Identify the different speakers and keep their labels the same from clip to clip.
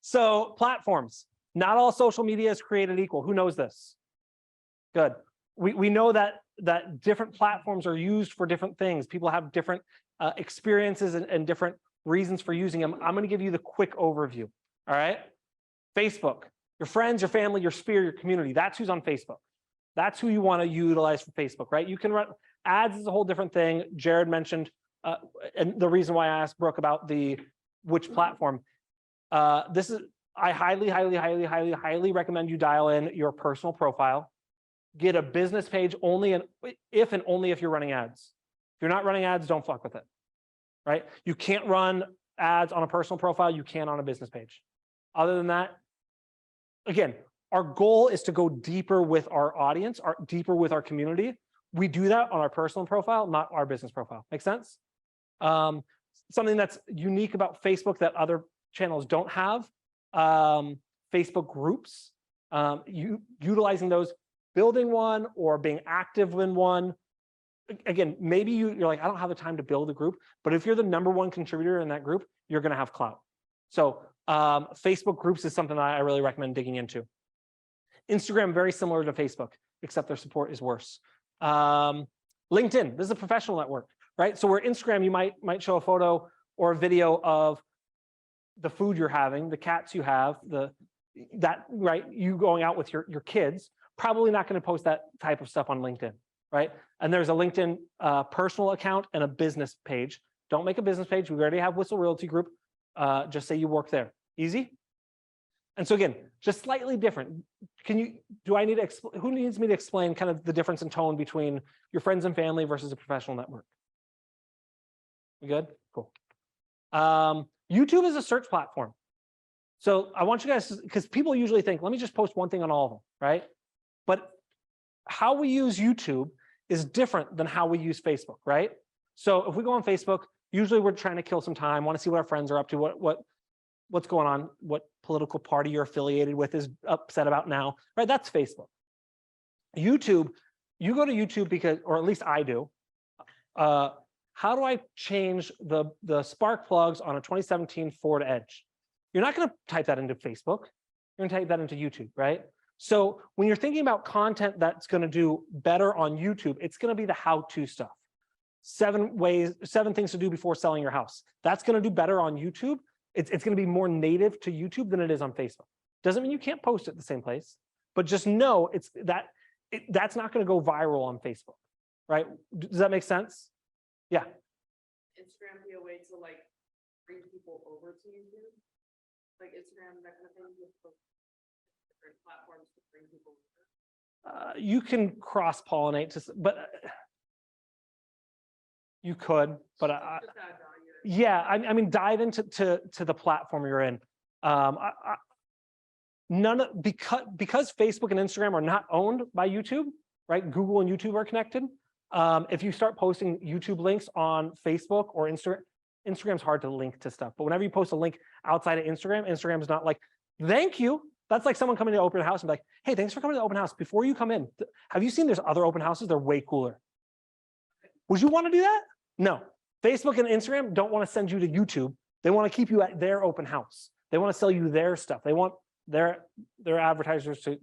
Speaker 1: So platforms, not all social media is created equal. Who knows this? Good. We know that different platforms are used for different things. People have different experiences and different reasons for using them. I'm going to give you the quick overview. All right. Facebook, your friends, your family, your sphere, your community. That's who's on Facebook. That's who you want to utilize for Facebook, right? You can run ads is a whole different thing. Jared mentioned, and the reason why I asked Brooke about which platform. I highly recommend you dial in your personal profile. Get a business page only if and only if you're running ads. If you're not running ads, don't fuck with it, right? You can't run ads on a personal profile. You can on a business page. Other than that, again, our goal is to go deeper with our audience, deeper with our community. We do that on our personal profile, not our business profile. Make sense? Something that's unique about Facebook that other channels don't have, Facebook groups, utilizing those, building one or being active in one. Again, maybe you're like, I don't have the time to build a group, but if you're the #1 contributor in that group, you're going to have clout. So Facebook groups is something that I really recommend digging into. Instagram, very similar to Facebook, except their support is worse. LinkedIn, this is a professional network, right? So where Instagram, you might show a photo or a video of the food you're having, the cats you have, right? You going out with your kids, probably not going to post that type of stuff on LinkedIn, right? And there's a LinkedIn personal account and a business page. Don't make a business page. We already have Whissel Realty Group. Just say you work there. Easy. And so again, just slightly different. Who needs me to explain kind of the difference in tone between your friends and family versus a professional network? We good? Cool. YouTube is a search platform. So I want you guys, because people usually think, let me just post one thing on all of them, right? But how we use YouTube is different than how we use Facebook, right? So if we go on Facebook, usually we're trying to kill some time, want to see what our friends are up to, what's going on, what political party you're affiliated with is upset about now, right? That's Facebook. YouTube, you go to YouTube because, or at least I do, how do I change the spark plugs on a 2017 Ford Edge? You're not going to type that into Facebook. You're going to type that into YouTube, right? So when you're thinking about content that's going to do better on YouTube, it's going to be the how-to stuff. 7 things to do before selling your house. That's going to do better on YouTube. It's going to be more native to YouTube than it is on Facebook. Doesn't mean you can't post it the same place, but just know that's not going to go viral on Facebook, right? Does that make sense? Yeah.
Speaker 2: Instagram be a way to like bring people over to YouTube, like Instagram, that kind of thing. Different platforms to bring people over.
Speaker 1: You can cross-pollinate, but you could, but yeah, I mean, dive into the platform you're in. Because Facebook and Instagram are not owned by YouTube, right? Google and YouTube are connected. If you start posting YouTube links on Facebook or Instagram's hard to link to stuff. But whenever you post a link outside of Instagram's not like, thank you. That's like someone coming to open house and be like, hey, thanks for coming to the open house. Before you come in, have you seen there's other open houses? They're way cooler. Would you want to do that? No. Facebook and Instagram don't want to send you to YouTube. They want to keep you at their open house. They want to sell you their stuff. They want their advertisers to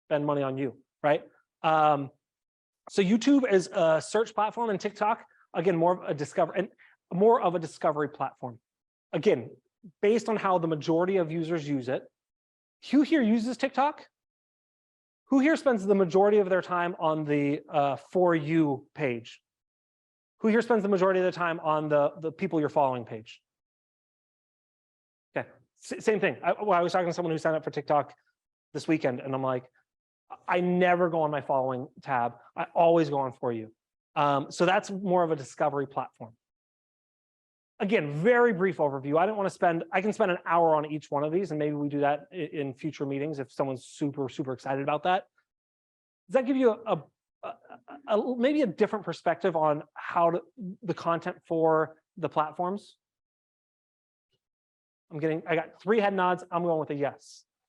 Speaker 1: spend money on you, right? So YouTube is a search platform, and TikTok, again, more of a discovery platform. Again, based on how the majority of users use it. Who here uses TikTok? Who here spends the majority of their time on the For You page? Who here spends the majority of the time on the people you're following page? Okay, same thing. I was talking to someone who signed up for TikTok this weekend, and I'm like, I never go on my following tab. I always go on For You. So that's more of a discovery platform. Again, very brief overview. I can spend an hour on each one of these, and maybe we do that in future meetings if someone's super, super excited about that. Does that give you maybe a different perspective on the content for the platforms? I got 3 head nods. I'm going with a yes.